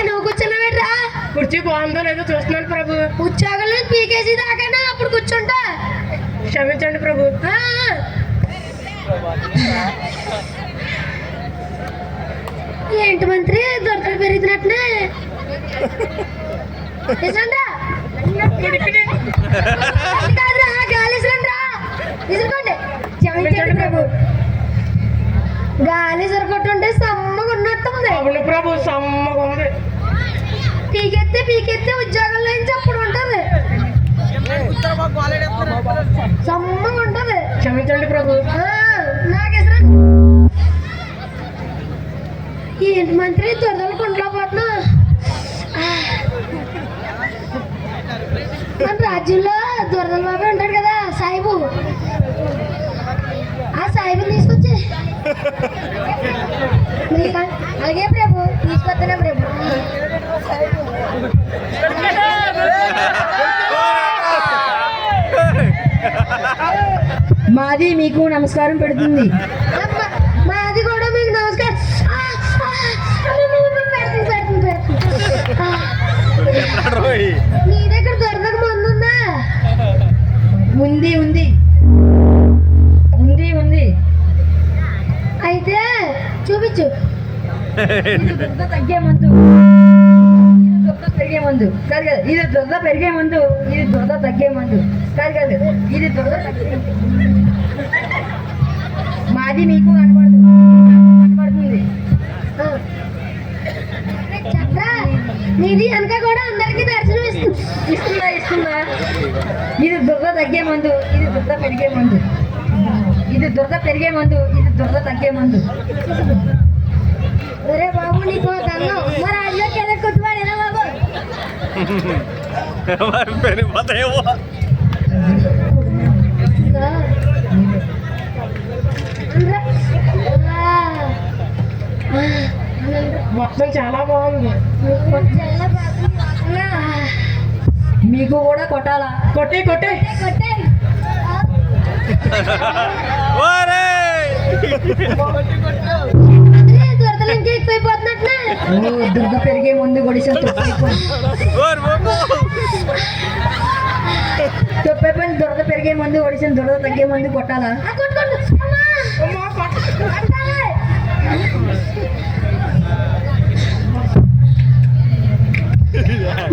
నువ్వు కూర్చున్నావేట్రా? కుర్చీ బాగుందో లేదో చూస్తున్నాను ప్రభు. ఉద్యోగంలో పీకేజీ దాకా అప్పుడు కూర్చుంటా. క్షమించండి ప్రభు. ఏంటి మంత్రి దొరకలు పెరుగుతున్నట్టునే? కాదురా, గాలి ఇసరండ్రా. ఇసురుకోండి. క్షమించండి ప్రభు. గాలి ఇసురుకుంటుంటే సమ్మగా ఉన్నట్టుంది. అవును ప్రభు, సమ్మగా ఉంది. పీకెత్తే ఉద్యోగంలో నుంచి అప్పుడు ఉంటుంది. సమ్మగా ఉంటుంది. క్షమించండి ప్రభు. నాకు ఇసరం. ఏంటి మంత్రి దొరదలు కొండలో పోతున్నా? మన రాజ్యంలో దొరదల బాబు ఉంటాడు కదా సాయిబు, ఆ సాయిబుని తీసుకొచ్చి. అలాగే ప్రభు, తీసుకొస్తున్నా ప్రభు. మాది మీకు నమస్కారం పెడుతుంది. మాది కూడా మీకు నమస్కారం. నీ దగ్గర దొరదకు మందు ఉందా? ఉంది ఉంది ఉంది ఉంది. అయితే చూపించు. దురద తగ్గే మందు, దురద పెరిగే మందు కాదు కదా. ఇది దురద పెరిగే మందు, ఇది దురద తగ్గే మందు కాదు కాదు. ఇది దురద తగ్గే. మాది మీకు కనబడుతుంది. చక్రా, నీది వెనక కూడా అందరికి దర్శనం ఇస్తుందా? ఇది దురద తగ్గే మందు, ఇది దురద పెరిగే మందు. ఇది దురద పెరిగే మందు, ఇది దురద తగ్గే మందు. ఒరే బాబు, నీకు దండం. మరి అల్లోకి ఎలా కొట్టువాడేనా బాబు? మొత్తం చాలా బాగుంది. మీకు కూడా కొట్టాలా? కొట్టే కొట్టే దొరదలు ఇంకా ఎక్కువైపోతున్నట్లే. దురద పెరిగే ముందు కొడిసిన తొప్పై పని. దురద పెరిగే ముందు కొడిసిన దురద తగ్గే ముందు కొట్టాలా?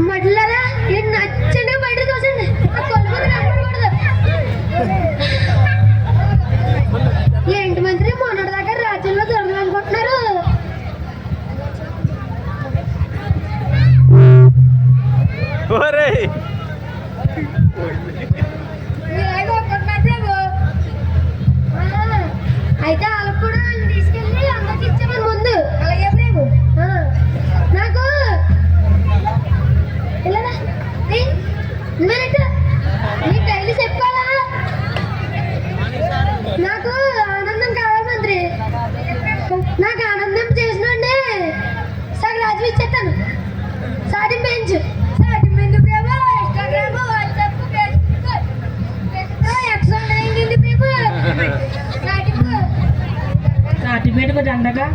మడ్లరా నచ్చండి బయట చూసండి. ఏంటి మంత్రి మొన్నటి దాకా రాజ్యంలో దొరకదు అనుకుంటున్నారు? అయితే వాళ్ళకు కూడా తీసుకెళ్ళి అందరికి ఇచ్చామని ముందు. అలాగే ప్రేమ. నాకు నీకు డైలీ చెప్పాలా? నాకు ఆనందం కావాలి మంత్రి. నాకు ఆనందం చేసినండి సగం రాజు ఇచ్చేస్తాను. సాటి పెంచు. సాటి మెందు ప్రేమ, ఇన్స్టాగ్రామ్, వాట్సాప్, ఫేస్బుక్, ఎక్సోన్ అయింది ప్రేమ. నాటి మీద కొంచెం అండగా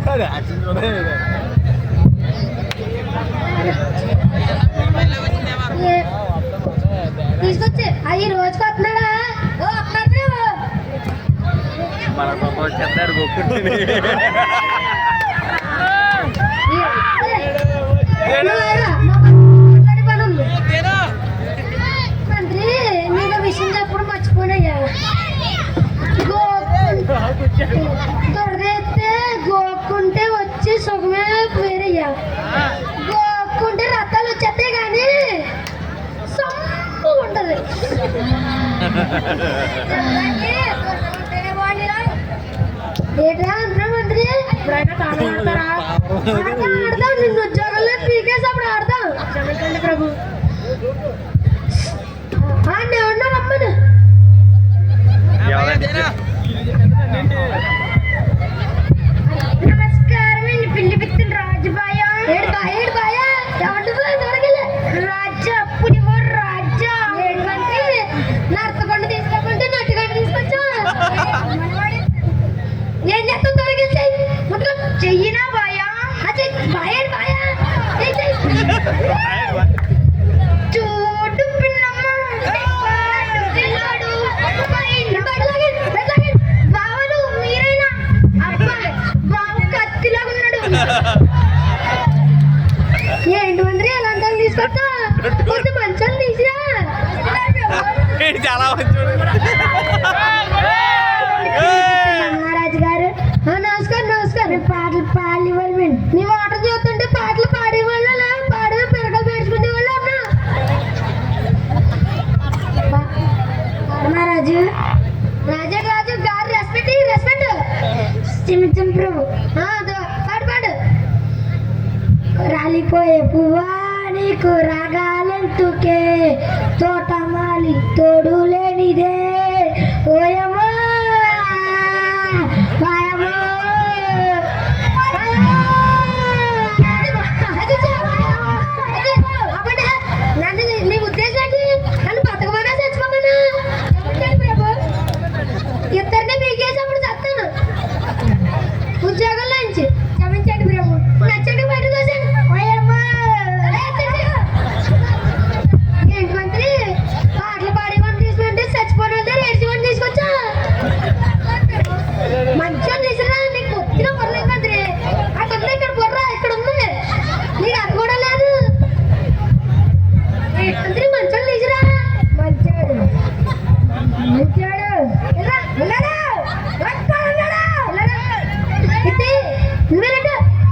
తీసుకొచ్చి అయ్యి రోజుకి వస్తున్నాడా? మంత్రి నీకు విషయం చెప్పడం మర్చిపోయినయ్యా. దొరదైతే గోక్కుంటే వచ్చి సుఖమే వేరయ్యా. గోక్కుంటే రక్తాలు వచ్చేస్తాయి కానీ సొమ్ము ఉంటది. ఏట్రా అంటున్నా మంత్రి? ఇప్పుడైనా తాను ఆడతారా? ఆడతాం. నిన్ను ఉద్యోగంలో పీకేసి అప్పుడు ఆడతాం. క్షమించండి ప్రభు. నేను రమ్మను. నమస్కారం అండి. పిండి పిత్తిన రాజుబాయ. ఏడు బాయ రాజా పులివో రాజా. ఏంటంటే నరసకొండ తీసుకోకుంటే నట్టుగడ్డ తీసుకొచ్చా. ఏం చేస్తాం? తొలగించాయి ముట్టుకో చెయ్యి. రాజు గారు రెస్పెక్ట్ క్షమించం ప్రభు పాడు పాడు రాలిపోయే పువ్వా నీకు రాగాలెంతుకే తోటమాలి తోడు లేనిదే ఓయమ్మ